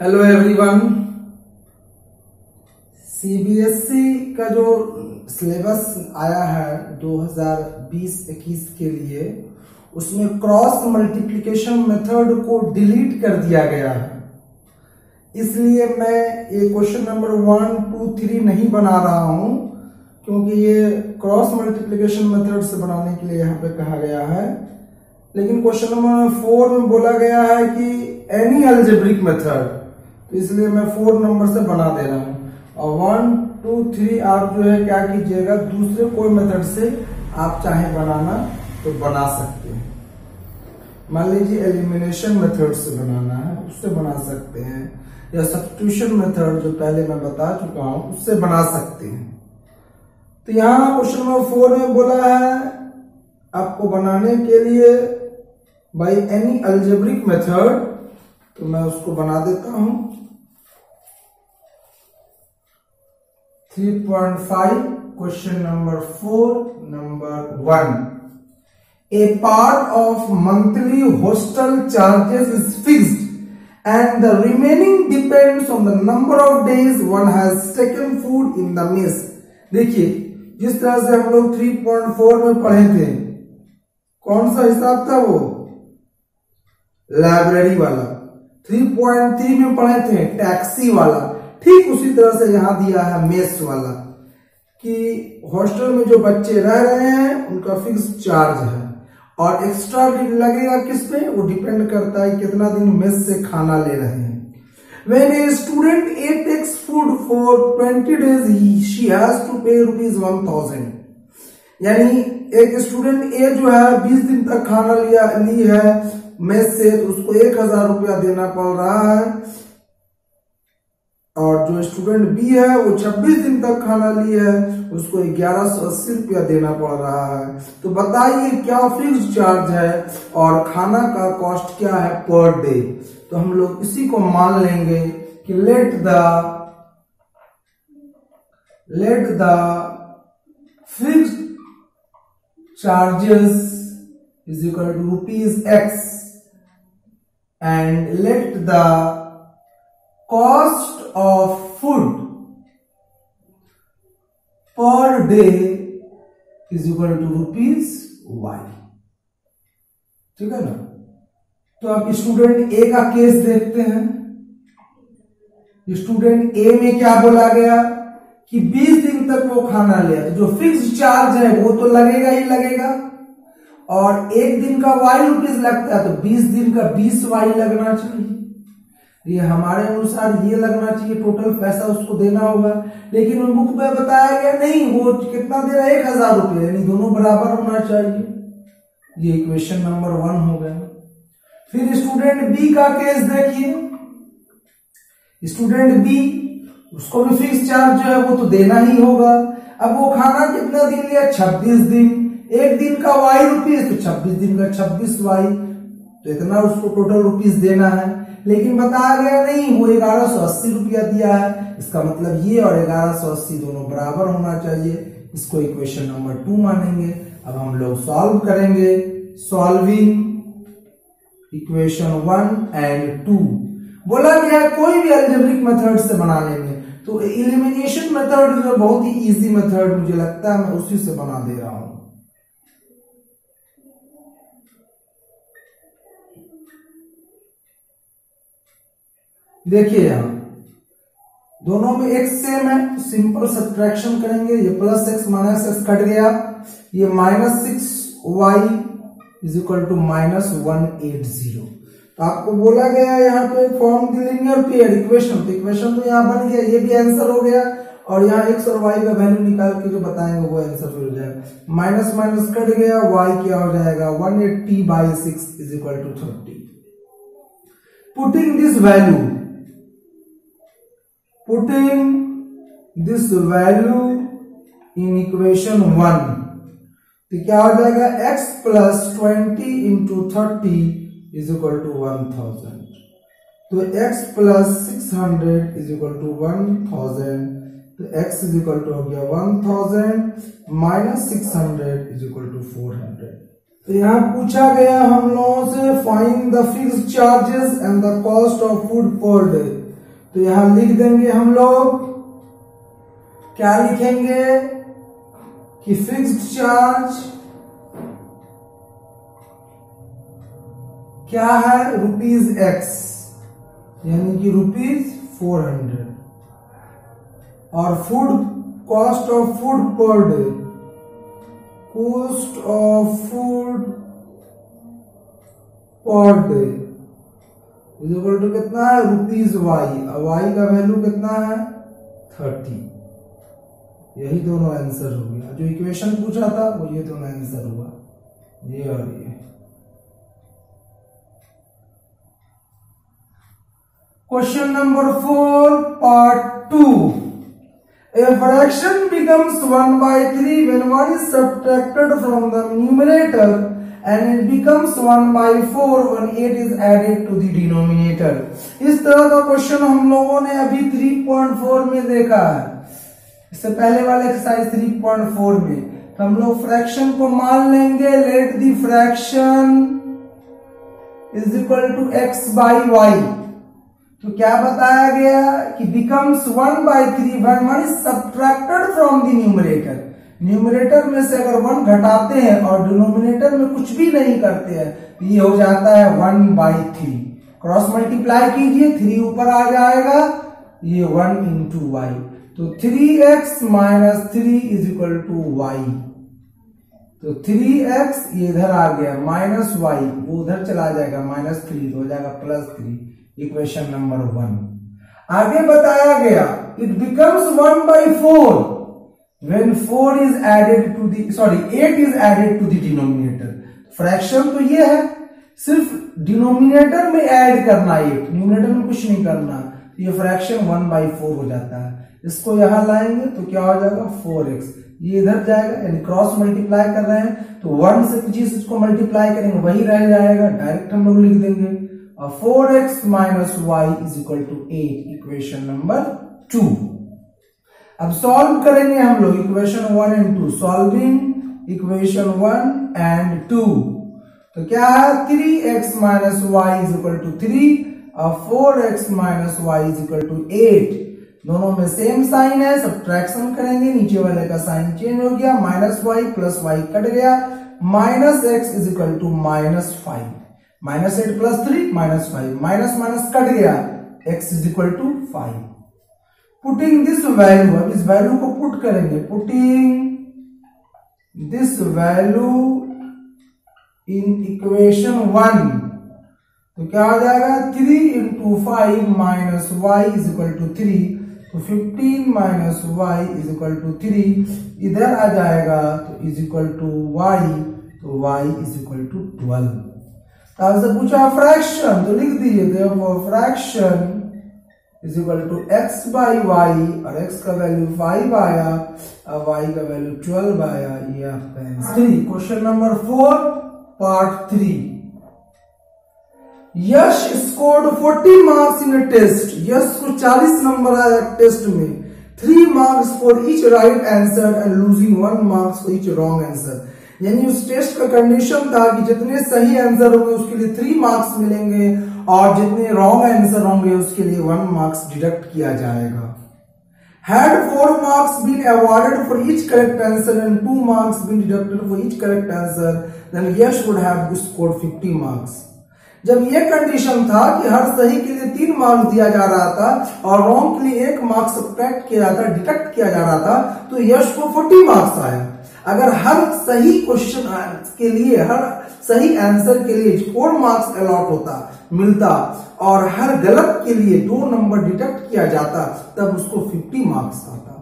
Hello everyone. CBSE का जो syllabus आया है 2020-21 के लिए, उसमें क्रॉस मल्टीप्लिकेशन मेथड को डिलीट कर दिया गया है। इसलिए मैं ये क्वेश्चन नंबर 1, 2, 3 नहीं बना रहा हूं, क्योंकि ये क्रॉस मल्टीप्लिकेशन मेथड से बनाने के लिए यहाँ पे कहा गया है। लेकिन क्वेश्चन नंबर 4 में बोला गया है कि एनी अलजेब्रिक मेथड, तो इसलिए मैं 4 नंबर से बना दे रहा हूं। और 1, 2, 3 आप जो है क्या कीजिएगा, दूसरे कोई मेथड से आप चाहे बनाना तो बना सकते हैं। मान लीजिए एलिमिनेशन मेथड से बनाना है, उससे बना सकते हैं, या सब्स्टिट्यूशन मेथड जो पहले मैं बता चुका हूं उससे बना सकते हैं। तो यहाँ क्वेश्चन नंबर 4 में बोला है आपको बनाने के लिए बाय एनी अलजेब्रिक मेथड, तो मैं उसको बना देता हूं। 3.5 question number 4 number 1, a part of monthly hostel charges is fixed and the remaining depends on the number of days one has taken food in the mess। देखिए, जिस तरह से हम लोग 3.4 में पढ़े थे, कौन सा हिसाब था वो, लाइब्रेरी वाला। 3.3 में पढ़े थे टैक्सी वाला। ठीक उसी तरह से यहां दिया है मेस वाला, कि हॉस्टल में जो बच्चे रह रहे हैं उनका फिक्स चार्ज है और एक्स्ट्रा लगेगा किस पे, वो डिपेंड करता है कितना दिन मेस से खाना ले रहे हैं। When a student A takes food for 20 days, she has to pay ₹1000। यानी एक स्टूडेंट ए जो है 20 दिन तक खाना ली है मेस से, तो उसको 1000 रुपया देना पड़ रहा है। और जो स्टूडेंट बी है वो 26 दिन तक खाना ली है, उसको 1180 रुपया देना पड़ रहा है। तो बताइए क्या फिक्स चार्ज है और खाना का कॉस्ट क्या है पर डे। तो हम लोग इसी को मान लेंगे कि let the fix charges is equal to ₹X and let the cost of food per day is equal to ₹Y। ठीक है ना। तो अब स्टूडेंट ए का केस देखते हैं। स्टूडेंट ए में क्या बोला गया कि 20 दिन तक वो खाना लिया, तो जो फिक्स चार्ज है वो तो लगेगा ही लगेगा, और एक दिन का ₹Y लगता है, तो 20 दिन का 20Y लगना चाहिए। ये हमारे अनुसार ये लगना चाहिए, टोटल पैसा उसको देना होगा। लेकिन उन बुक में बताया गया नहीं, वो कितना दे रहा है, 1000 रुपये, यानी दोनों बराबर होना चाहिए। ये इक्वेशन नंबर 1 हो गया। फिर स्टूडेंट बी का केस देखिए। स्टूडेंट बी, उसको भी फिक्स चार्ज जो है वो तो देना ही होगा। अब वो खाना कितना दिन लिया, 26 दिन। एक दिन का ₹Y, तो 26 दिन का 26Y, तो इतना उसको टोटल रुपीस देना है। लेकिन बताया गया नहीं, वो 1180 रुपया दिया है। इसका मतलब ये और 1180 दोनों बराबर होना चाहिए। इसको इक्वेशन नंबर 2 मानेंगे। अब हम लोग सॉल्व करेंगे। Solving equation 1 and 2। बोला गया कोई भी अलजेब्रिक मेथड से बनाने में, तो एलिमिनेशन मेथड जो बहुत ही इजी मेथड मुझे लगता है, मैं उसी से बना दे रहा हूं। देखिए यहां दोनों में x सेम है, सिंपल सब्ट्रैक्शन करेंगे। ये +x -x कट गया, ये -6y इज इक्वल टू -180। तो आपको बोला गया यहाँ पे form the linear pair equation, तो इक्वेशन तो यहाँ बन गया, ये भी आंसर हो गया। और यहाँ x और y का वैल्यू निकाल के जो बताएंगे वो आंसर हो जाएगा। माइनस माइनस कट गया, y क्या हो जाएगा, 180/6 is equal to 30। Putting this value in equation 1, तो क्या हो जाएगा, x + 20 × 30 इज इक्वल टू 1000। तो x + 600 इज इक्वल टू 1000, तो x इज इक्वल टू हो गया 1000 - 600 इज इक्वल टू 400। तो यहाँ पूछा गया हम लोगों से find the fixed charges and the cost of food per day. तो यहां लिख देंगे हम लोग, क्या लिखेंगे कि फिक्स्ड चार्ज क्या है, ₹X, यानी कि ₹400, और food cost of food per day, cost of food per day is equal to कितना है, ₹Y, और Y का वैल्यू कितना है, 30। यही दोनों आंसर हो गया, जो इक्वेशन पूछा था वो ये दोनों आंसर हुआ, ये और ये। Question number 4, part 2. A fraction becomes 1/3 when 1 is subtracted from the numerator and it becomes 1/4 when 8 is added to the denominator. इस तरह का क्वेश्चन हम लोगों ने अभी 3.4 में देखा है, इससे पहले वाले एक्सरसाइज 3.4 में। तो हम लोग फ्रैक्शन को मान लेंगे, let the fraction is equal to x/y। तो क्या बताया गया कि becomes 1/3 when 1 is subtracted from the numerator। Numerator में से अगर 1 घटाते हैं और डिनोमिनेटर में कुछ भी नहीं करते हैं तो ये हो जाता है 1/3। क्रॉस मल्टीप्लाई कीजिए, 3 ऊपर आ जाएगा, ये 1 into y, तो 3x - 3 is equal to y। तो 3x ये इधर आ गया, -y वो उधर चला जाएगा, -3 हो जाएगा +3। Equation number 1। आगे बताया गया it becomes 1/4 when 8 is added to the denominator। Fraction तो ये है, सिर्फ डिनोमिनेटर में ऐड करना, 8 न्यूमरेटर में कुछ नहीं करना, ये फ्रैक्शन 1/4 हो जाता है। इसको यहां लाएंगे तो क्या हो जाएगा, 4x, ये इधर जाएगा, यानी क्रॉस मल्टीप्लाई कर रहे हैं तो 1 से जिस को मल्टीप्लाई करेंगे वही रह जाएगा, डायरेक्ट हम लोग लिख देंगे, और 4x - y is equal to 8, equation number 2। अब सॉल्व करेंगे हम लोग equation 1 and 2, solving equation 1 and 2। तो क्या है, 3x - y is equal to 3 और 4x - y is equal to 8। दोनों में सेम साइन है, सब्ट्रैक्शन करेंगे, नीचे वाले का साइन चेंज हो गया, -y + y कट गया, -x is equal to -5, -8 + 3 -5, minus cut गया, x is equal to 5। Putting this value, अब इस वैल्यू को पुट करेंगे, putting this value in equation 1, तो क्या हो जाएगा, 3 × 5 - y इज इक्वल टू 3, तो 15 - y इज इक्वल टू 3, इधर आ जाएगा तो इज इक्वल टू y, तो y इज इक्वल टू 12। आपसे पूछा फ्रैक्शन, तो लिख दीजिए fraction is equal to x/y, और x का वैल्यू 5 आया और y का वैल्यू 12 आया, ये आपका answer. Question number 4, part 3। Yash scored 40 marks in test. Yash को 40 नंबर आया टेस्ट में, 3 marks for each right answer and losing 1 marks for each wrong answer. यानी उस टेस्ट का कंडीशन था कि जितने सही आंसर होंगे उसके लिए 3 मार्क्स मिलेंगे और जितने रॉन्ग आंसर होंगे उसके लिए 1 मार्क्स डिडक्ट किया जाएगा। Had 4 marks been awarded for each correct answer and 2 marks been deducted for each correct answer, then Yash would have scored 50 marks। जब ये कंडीशन था कि हर सही के लिए 3 मार्क्स दिया जा रहा था और रॉन्ग के लिए 1 मार्क्स सब्ट्रैक्ट किया जाता, डिडक्ट किया जा रहा था, तो यश को 40 मार्क्स आया। अगर हर सही क्वेश्चन के लिए, हर सही आंसर के लिए 4 मार्क्स अलॉट होता, मिलता, और हर गलत के लिए 2 नंबर डिडक्ट किया जाता, तब उसको 50 मार्क्स आता।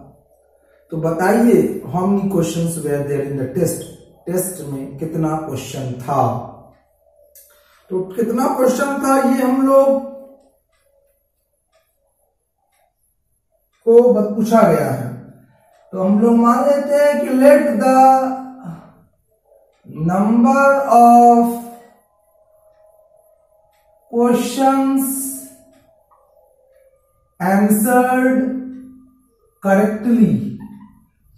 तो बताइए, how many questions were there in the test. Test में कितना क्वेश्चन था? तो कितना क्वेश्चन था ये हम लोग को पूछा गया है। तो हम लोग मान लेते हैं कि let the number of questions answered correctly,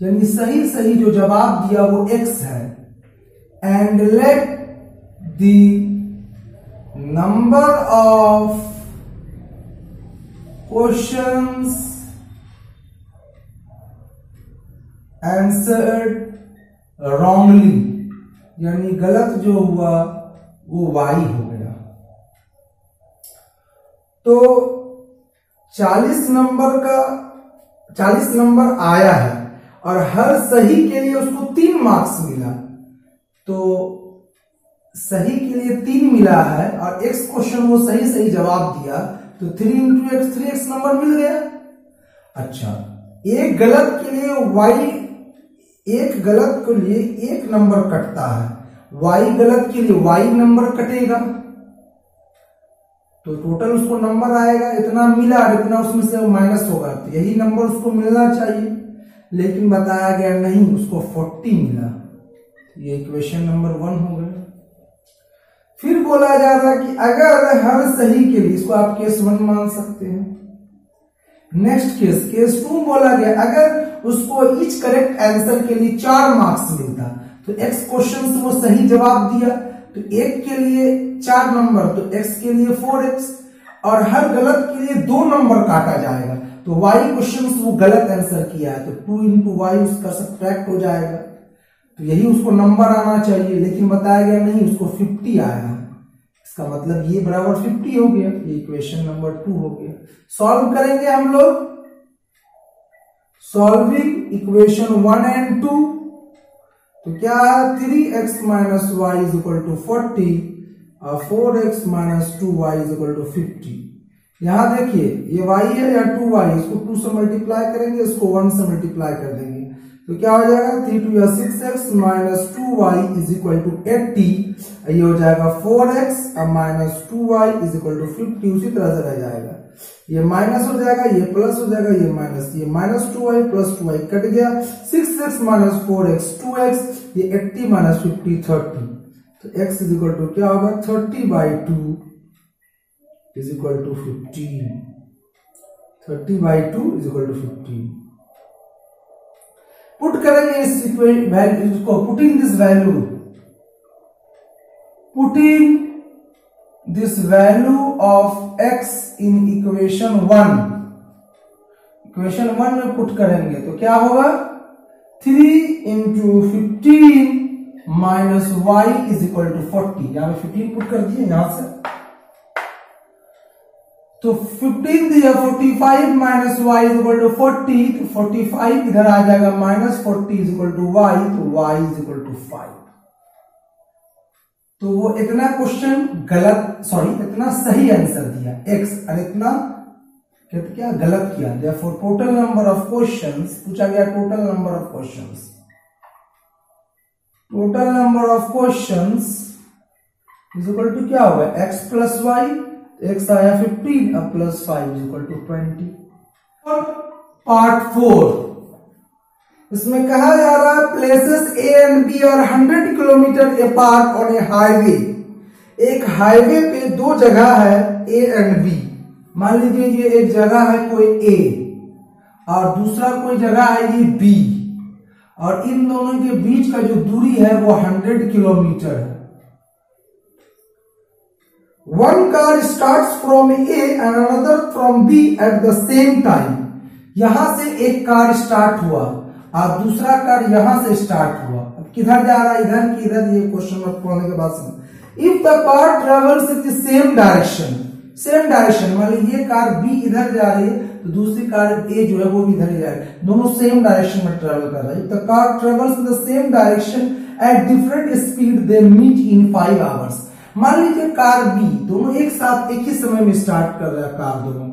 यानी सही सही जो जवाब दिया वो x है, and let the number of questions answered wrongly, यानी गलत जो हुआ वो वाई हो गया। तो 40 नंबर आया है और हर सही के लिए उसको 3 मार्क्स मिला। तो सही के लिए 3 मिला है और x क्वेश्चन वो सही जवाब दिया, तो 3 इंटू एक्स 3x नंबर मिल गया। अच्छा, एक गलत के लिए y, एक गलत के लिए 1 नंबर कटता है, y गलत के लिए y नंबर कटेगा, तो टोटल उसको नंबर आएगा इतना मिला और इतना उसमें से माइनस होगा, तो यही नंबर उसको मिलना चाहिए, लेकिन बताया गया नहीं, उसको 40 मिला। ये इक्वेशन नंबर 1 हो गया। फिर बोला जा रहा कि अगर हर सही के लिए, इसको आप केस 1 मान सकते हैं। नेक्स्ट केस 2 बोला गया अगर उसको ईच करेक्ट आंसर के लिए 4 मार्क्स मिलता, तो x क्वेश्चन से वो सही जवाब दिया, तो एक के लिए 4 नंबर, तो x के लिए 4x, और हर गलत के लिए 2 नंबर काटा जाएगा, तो y क्वेश्चन से वो गलत आंसर किया है, तो 2 इंटू वाई उसका सब्ट्रैक्ट हो जाएगा, तो यही उसको नंबर आना चाहिए, लेकिन बताया गया नहीं, उसको 50 आया है। इसका मतलब ये बराबर 50 हो गया। ये इक्वेशन नंबर 2 हो गया। सॉल्व करेंगे हम लोग। सॉल्विंग इक्वेशन 1 एंड 2, तो क्या है 3x minus y is equal to 40 और 4x minus 2y is equal to 50। यहां देखिए ये y है या 2y, इसको 2 से मल्टीप्लाई करेंगे, इसको 1 से मल्टीप्लाई कर देंगे, तो क्या हो जाएगा 3 2 या 6x minus 2y is equal to 80। ये हो जाएगा 4x minus 2y is equal to 50। उसी तरह से रह जाएगा, ये माइनस हो जाएगा, ये प्लस हो जाएगा, ये माइनस, ये minus 2y plus 2y cut गया, 6x माइनस 4x 2x, ये 80 माइनस 50 30, तो x इज इक्वल टू क्या होगा 30/2 is equal to 15। 30/2 is equal to 15। Put करेंगे इस वैल्यू को, putting this value, putting this value of x in equation 1, equation 1 में पुट करेंगे तो क्या होगा 3 into 15 minus y is equal to 40। यहां पे 15 पुट कर दिए यहां से, तो 15 दिया 45 minus y is equal to 40, तो 45 इधर आ जाएगा minus 40 is equal to y, तो वाई इज इक्वल टू 5। तो वो इतना क्वेश्चन गलत, सॉरी इतना सही आंसर दिया x और इतना क्या गलत किया। Therefore total number of questions पूछा गया, total number of questions, total number of questions is equal to क्या होगा x प्लस वाई, x आया 15 और प्लस 5 इज इक्वल टू 20। और पार्ट 4 इसमें कहा जा रहा है प्लेसेस ए एंड बी और 100 kilometre apart on A highway. एक हाईवे पे 2 जगह है ए एंड बी। मान लीजिए ये एक जगह है कोई ए और दूसरा कोई जगह है ये बी, और इन दोनों के बीच का जो दूरी है वो 100 किलोमीटर है। One car starts from A and another from B at the same time. यहां से एक कार स्टार्ट हुआ और दूसरा कार यहां से स्टार्ट हुआ। अब किधर जा रहा है, इधर की इधर, ये क्वेश्चन में पढ़ने के बाद समझ। If the car travels in the same direction, same direction, मान लीजिए ये कार बी इधर जा रही है तो दूसरी कार ए जो है वो भी इधर ही जा रही है, दोनों सेम डायरेक्शन में ट्रेवल कर रहा है। If the car travels in the same direction at different speed they meet in 5 hours. मान लीजिए कार बी दोनों एक साथ एक ही समय में स्टार्ट कर रहा है, कार दोनों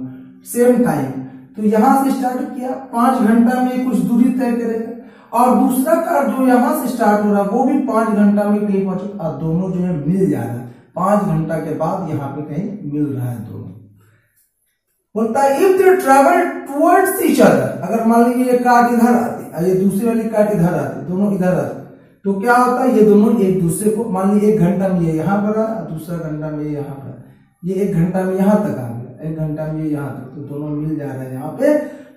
सेम टाइम, तो यहां से स्टार्ट किया 5 घंटा में कुछ दूरी तय करेगा, और दूसरा कार जो यहां से स्टार्ट हो रहा है वो भी 5 घंटा में कहीं पहुंचे, और दोनों जो है मिल जा रहा है 5 घंटा के बाद यहाँ पे कहीं मिल रहा है दोनों। बोलता है if they travel towards each other, अगर मान लीजिए ये कार इधर आती और ये दूसरी वाली कार इधर आती, दोनों इधर आते, तो क्या होता है ये दोनों एक दूसरे को, मान लीजिए 1 घंटा में ये यहाँ पर आ, दूसरा घंटा में ये यहाँ पर, ये 1 घंटा में यहाँ तक आ गया, 1 घंटा में ये यहाँ तक, तो दोनों मिल जा रहा है यहाँ पे।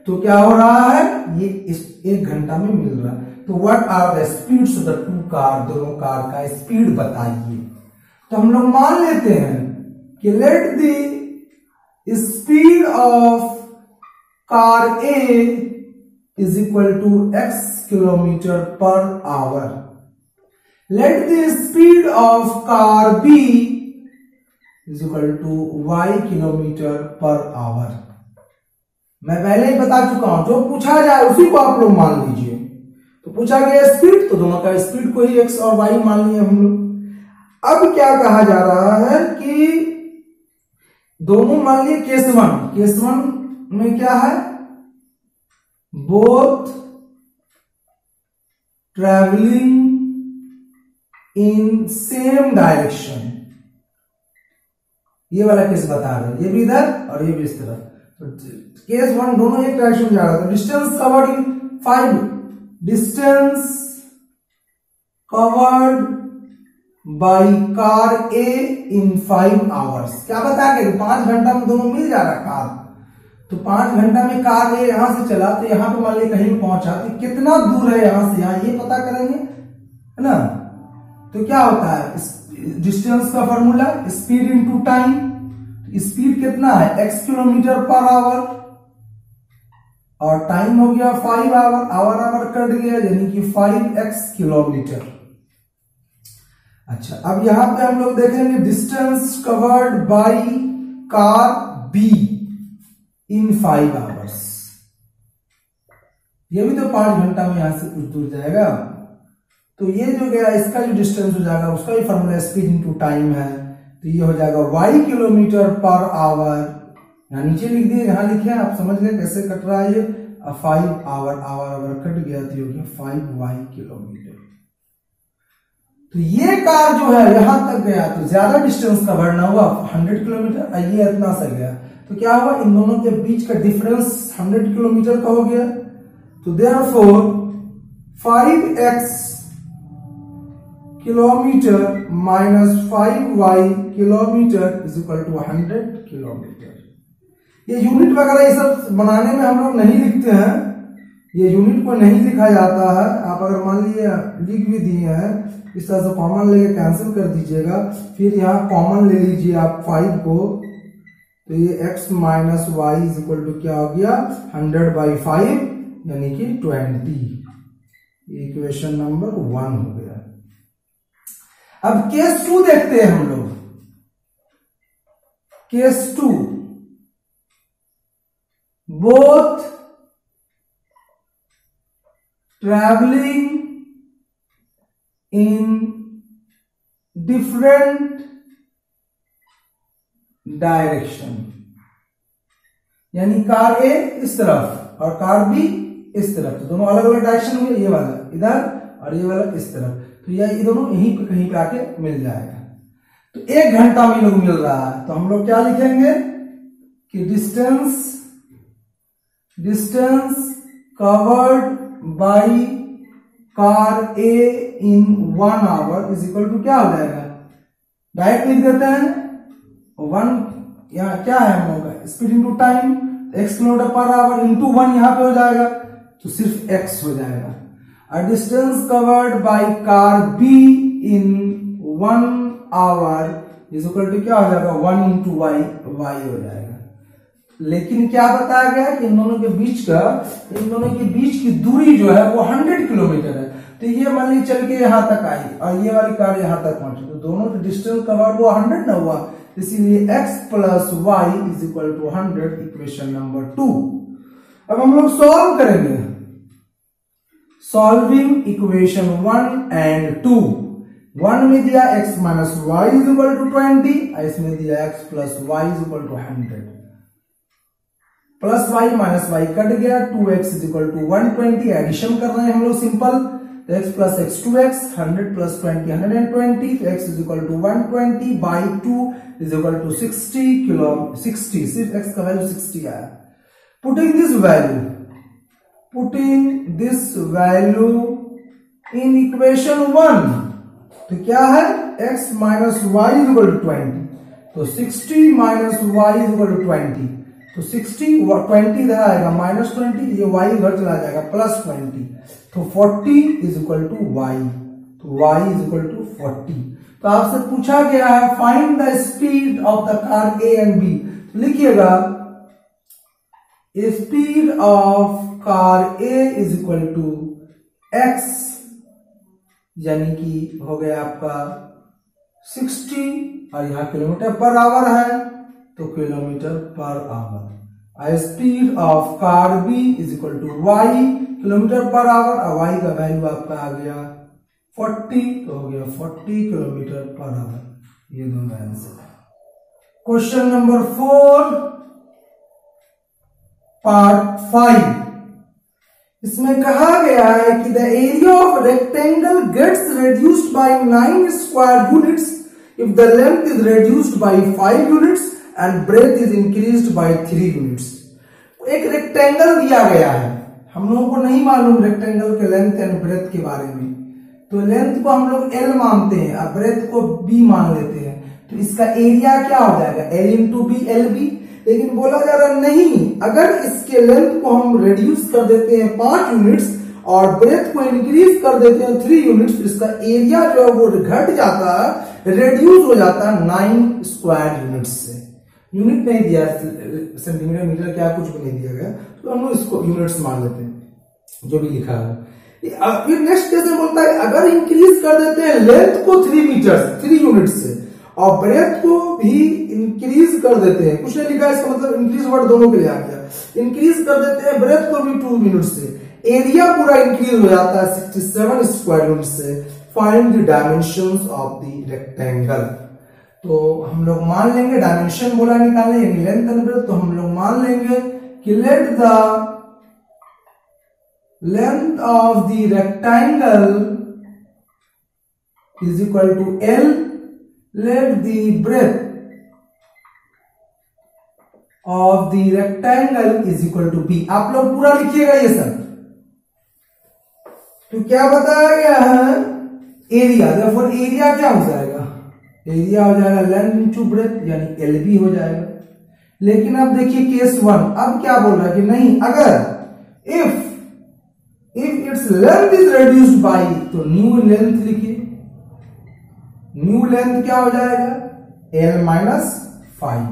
तो क्या हो रहा है, ये इस 1 घंटा में मिल रहा है। तो what are the speeds of the 2 car, दोनों कार का स्पीड बताइए। तो हम लोग मान लेते हैं कि let the speed of car A is equal to x kilometre per hour. Let the speed of car B is equal to y kilometre per hour. मैं पहले ही बता चुका हूं, जो पूछा जाए उसी को आप लोग मान लीजिए। तो पूछा गया स्पीड, तो दोनों का स्पीड को ही x और y मान लिए हम लोग। अब क्या कहा जा रहा है कि दोनों मान लिए केस वन में क्या है, both travelling in same direction. ये वाला केस बता रहे हैं, ये भी इधर और ये भी इस तरफ। तो केस वन दोनों एक डायरेक्शन में जा रहा था। Distance covered in 5, distance covered by car A in 5 hours. क्या बता के 5 घंटा में दोनों मिल जा रहा कार। तो 5 घंटा में कार ए यहां से चला, तो यहां पे मान लीजिए कहीं पहुंचा, तो कितना दूर है यहां से यहां, ये पता करेंगे, है ना। तो क्या होता है, डिस्टेंस का formula speed into time. Speed कितना है, x किलोमीटर पर आवर, और टाइम हो गया 5 आवर, आवर कट गया, यानी कि 5x किलोमीटर। अच्छा, अब यहां पे हम लोग देखेंगे distance covered by car be in 5 hours. ये भी तो 5 घंटा में यहां से कुछ दूर जाएगा। तो ये जो गया इसका जो डिस्टेंस हो जाएगा उसका ही फॉर्मूला स्पीड इनटू टाइम है। तो ये हो जाएगा y किलोमीटर पर आवर। यहां नीचे लिख दिए, यहां लिखे, आप समझ गए कैसे कट रहा है ये। 5 आवर कट गया, तो ये 5y किलोमीटर। तो ये कार जो है यहां तक गया, तो ज्यादा डिस्टेंस का बढ़ना हुआ 100 किलोमीटर, ये इतना सा गया। तो क्या हुआ, इन दोनों के बीच का डिफरेंस 100 किलोमीटर का हो गया। तो therefore 5x kilometre minus 5y kilometre is equal to 100 kilometre. ये यूनिट वगैरह ये सब बनाने में हम लोग नहीं लिखते हैं, ये यूनिट को नहीं लिखा जाता है। आप अगर मान लीजिए लिख भी दिए हैं, इस तरह से कॉमन लेके कैंसिल कर दीजिएगा, फिर यहाँ कॉमन ले लीजिए आप 5 को, तो ये x minus y is equal to क्या हो गया 100/5 यानी कि 20। इक्वेशन नंबर 1 हो गया। अब केस 2 देखते हैं हम लोग। Case 2, both travelling in different direction, यानी कार ए इस तरफ और कार बी इस तरफ, तो दोनों अलग अलग डायरेक्शन हुए। ये वाला इधर और ये वाला इस तरफ, तो ये दोनों यहीं पे कहीं पे आके मिल जाएगा। तो 1 घंटा में लोग मिल रहा है, तो हम लोग क्या लिखेंगे कि distance covered by car A in 1 hour is equal to क्या हो जाएगा, डायरेक्ट लिख देते हैं 1, यहाँ क्या है हम लोग का speed into time, x kilometre per our into 1 यहां पे हो जाएगा, तो सिर्फ x हो जाएगा। और distance covered by car b in 1 hour is equal to क्या हो जाएगा 1 इंटू वाई हो जाएगा। लेकिन क्या बताया गया कि इन दोनों के बीच की दूरी जो है वो 100 किलोमीटर है। तो ये मान ली चल के यहां तक आई और ये वाली कार यहां तक पहुंची, तो दोनों के डिस्टेंस कवर्ड वो 100 ना हुआ, इसीलिए x plus y is equal to 100, equation number 2। अब हम लोग सॉल्व करेंगे, सॉल्विंग इक्वेशन 1 एंड 2। 1 में दिया x minus y is equal to 20, इसमें दिया x plus y is equal to 100। Plus y minus y cut गया, 2x is equal to 120, addition कर रहे हैं हम लोग सिंपल, तो x plus x 2x, 100 plus 20 120, तो x is equal to 120 by 2 is equal to 60 kilo 60, सिर्फ x का वैल्यू 60 आया। Putting this value in equation 1, तो क्या है x minus y is equal to 20, तो 60 minus y is equal to 20, तो 60 20 इधर आएगा माइनस 20, ये y इधर चला जाएगा प्लस 20, तो 40 इज इक्वल टू y, तो y इज इक्वल टू 40। तो आपसे पूछा गया है find the speed of the car A and B, लिखिएगा speed of car A is equal to X, यानी कि हो गया आपका 60 और यहाँ किलोमीटर पर आवर है तो kilometre per hour. Speed of car B is equal to y kilometre per hour, और वाई का वैल्यू आपका आ गया 40, तो हो गया 40 किलोमीटर पर आवर। ये दोनों आंसर है। क्वेश्चन नंबर 4 पार्ट 5, इसमें कहा गया है कि the area of rectangle gets reduced by 9 square units if the length is reduced by 5 units and breadth is increased by 3 units। एक रेक्टेंगल दिया गया है, हम लोगों को नहीं मालूम रेक्टेंगल के लेंथ एंड ब्रेथ के बारे में, तो लेंथ को हम लोग L मानते हैं और ब्रेथ को B मान लेते हैं, तो इसका एरिया क्या हो जाएगा L इंटू बी LB। लेकिन बोला जा रहा नहीं, अगर इसके लेंथ को हम रिड्यूस कर देते हैं 5 यूनिट्स और ब्रेथ को इंक्रीज कर देते हैं 3 यूनिट्स, तो इसका एरिया जो है वो घट जाता है, रिड्यूस हो जाता है 9 स्क्वायर यूनिट्स से। यूनिट नहीं दिया, सेंटीमीटर मीटर क्या कुछ भी नहीं दिया गया, तो हम लोग इसको यूनिट्स मान लेते हैं जो भी लिखा है। फिर नेक्स्ट कैसे बोलता है, अगर इंक्रीज कर देते हैं लेंथ को 3 यूनिट से और ब्रेथ को भी इंक्रीज कर देते हैं, कुछ नहीं लिखा है, इसका मतलब इंक्रीज वर्ड दोनों के लिए आ गया, इंक्रीज कर देते हैं ब्रेथ को भी 2 यूनिट से, एरिया पूरा इंक्रीज हो जाता है 67 स्क्वायर यूनिट से। Find the dimensions of the rectangle. तो हम लोग मान लेंगे, डायमेंशन बोला निकालने यानी लेंथ एंड ब्रेथ, तो हम लोग मान लेंगे कि let the length of the rectangle is equal to L, let the breadth of the rectangle is equal to B। आप लोग पूरा लिखिएगा ये सब। तो क्या बताया गया है, एरिया, therefore एरिया क्या हो जाएगा, एरिया हो जाएगा लेंथ इंटू ब्रेथ यानी LB हो जाएगा। लेकिन अब देखिए केस 1, अब क्या बोल रहा है कि नहीं, अगर if its length is reduced by, तो न्यू लेंथ लिखिए, न्यू लेंथ क्या हो जाएगा L माइनस 5,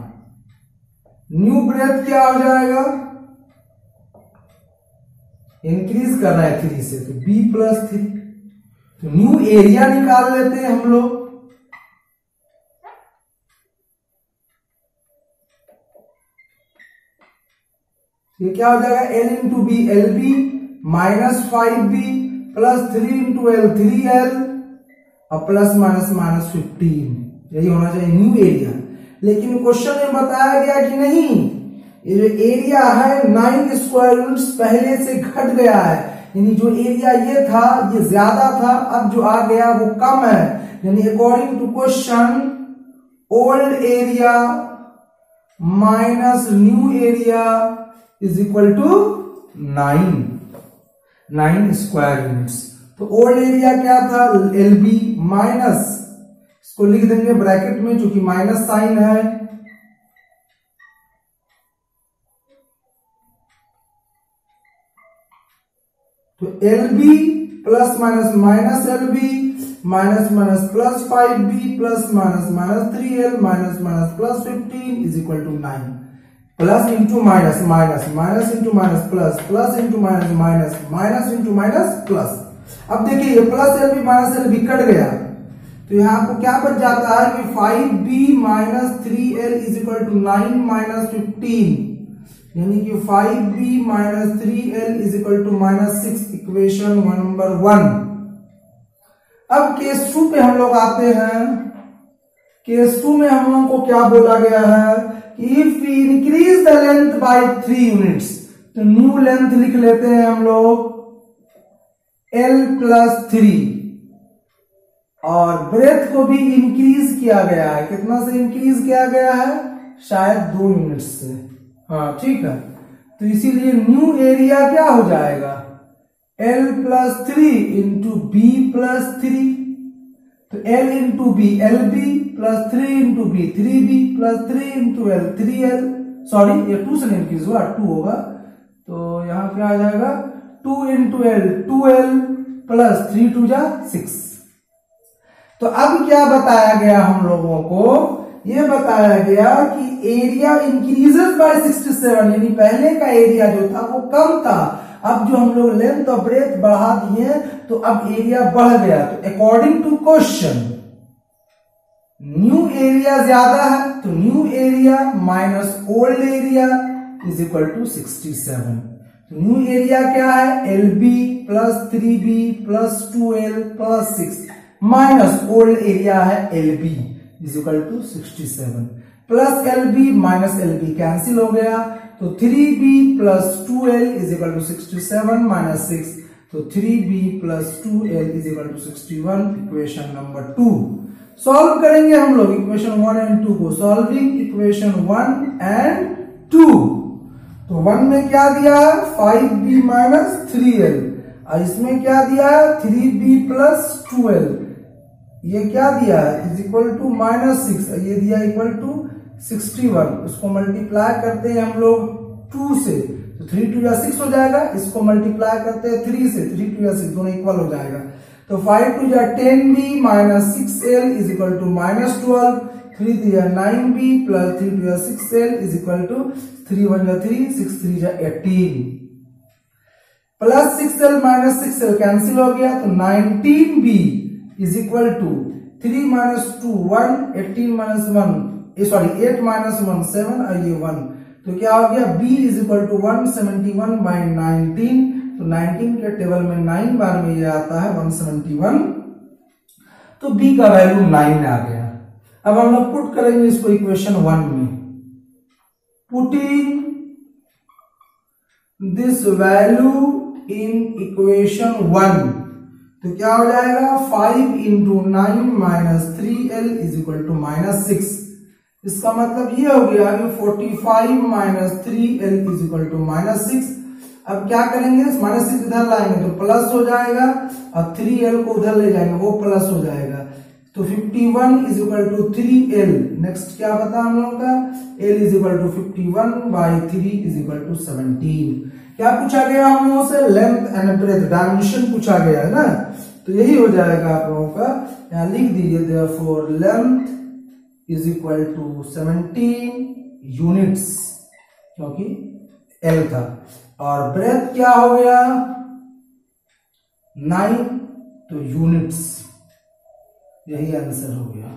न्यू ब्रेथ क्या हो जाएगा, इंक्रीज करना है 3 से तो B प्लस 3, तो न्यू एरिया निकाल लेते हैं हम लोग। ये क्या हो जाएगा L into B LB minus 5B plus 3 into L 3L और प्लस माइनस माइनस 15, यही होना चाहिए न्यू एरिया। लेकिन क्वेश्चन में बताया गया कि नहीं, ये जो एरिया है 9 स्क्वायर यूनिट्स पहले से घट गया है, यानी जो एरिया ये था ये ज्यादा था, अब जो आ गया वो कम है, यानी according to question old area minus new area is equal to 9 square units. तो ओल्ड एरिया क्या था LB माइनस, इसको लिख देंगे ब्रैकेट में जो कि माइनस साइन है, तो LB plus minus minus LB minus minus plus 5B plus minus minus 3L minus minus plus 15 is equal to 9, plus into minus minus minus into minus plus plus into minus minus minus into minus plus. अब देखिए ये plus LB minus LB cut गया, तो यहाँ आपको क्या बच जाता है कि 5B minus 3L is equal to 9 minus 15, यानी कि 5B minus 3L is equal to minus 6, equation number 1। अब केस 2 पे हम लोग आते हैं। केस 2 में हम लोगों को क्या बोला गया है, if we increase the length by 3 units, तो न्यू लेंथ लिख लेते हैं हम लोग L प्लस 3, और ब्रेथ को भी इंक्रीज किया गया है, कितना से इंक्रीज किया गया है, शायद 2 यूनिट्स से, हाँ ठीक है। तो इसीलिए न्यू एरिया क्या हो जाएगा L plus 3 into B plus 3, तो L into B LB plus 3 into B 3B plus 3 into L 3L, sorry ये 2 से इंक्रीज हुआ 2 होगा, तो यहां क्या आ जाएगा 2 इंटू L 2L प्लस 3 2 जा 6। तो अब क्या बताया गया हम लोगों को ये बताया गया कि एरिया इंक्रीजेस बाय 67, यानी पहले का एरिया जो था वो कम था, अब जो हम लोग लेंथ और ब्रेथ बढ़ा दिए तो अब एरिया बढ़ गया। तो according to question new area ज्यादा है, तो new area minus old area is equal to 67। तो न्यू एरिया क्या है, LB plus 3B plus 2L plus 6 minus old area है LB is equal to 67, plus LB minus LB cancel हो गया, तो 3B plus 2L is equal to 67 minus 6, तो 3B plus 2L is equal to 61, equation number 2। Solve करेंगे हम लोग equation 1 and 2 को। Solving equation 1 and 2, तो 1 में क्या दिया है 5B माइनस 3L, और इसमें क्या दिया है 3B प्लस 2L, ये क्या दिया है इज इक्वल टू माइनस 6, ये दिया इक्वल टू 61। उसको मल्टीप्लाई करते हैं हम लोग 2 से, तो 3 2 या 6 हो जाएगा, इसको मल्टीप्लाई करते हैं 3 से, 3 2 या 6 दोनों इक्वल हो जाएगा, तो 5 2 या 10B minus 6L is equal to minus 12, 3 3 या 9B प्लस 3 2 या 6L इज इक्वल टू 3 1 या 3 6 3 या 18, plus 6L minus 6L cancel हो गया, तो 19B is equal to 3 minus 2 1, 18 minus 1 sorry 8 minus 1 7 और ये 1, तो क्या हो गया B is equal to 171 by 19, तो 19 के टेबल में 9 बार में ये आता है 171, तो B का वैल्यू 9 आ गया। अब हम लोग पुट करेंगे इसको इक्वेशन 1 में, putting this value in equation 1, तो क्या हो जाएगा 5 into 9 minus 3L is equal to minus 6, इसका मतलब ये हो गया कि 45 minus 3L is equal to minus 6। अब क्या करेंगे, माइनस 6 इधर लाएंगे तो प्लस हो जाएगा, और 3L को उधर ले जाएंगे वो प्लस हो जाएगा, तो 51 is equal to 3L। Next क्या बता हम लोगों का, L is equal to 51 by 3 is equal to 17। क्या पूछा गया हम लोगों से, लेंथ एंड ब्रेथ डायमेंशन पूछा गया है ना, तो यही हो जाएगा आप लोगों का, यहां लिख दीजिए therefore length is equal to 17 units, क्योंकि L था, और ब्रेथ क्या हो गया 9, तो यूनिट्स, यही आंसर हो गया।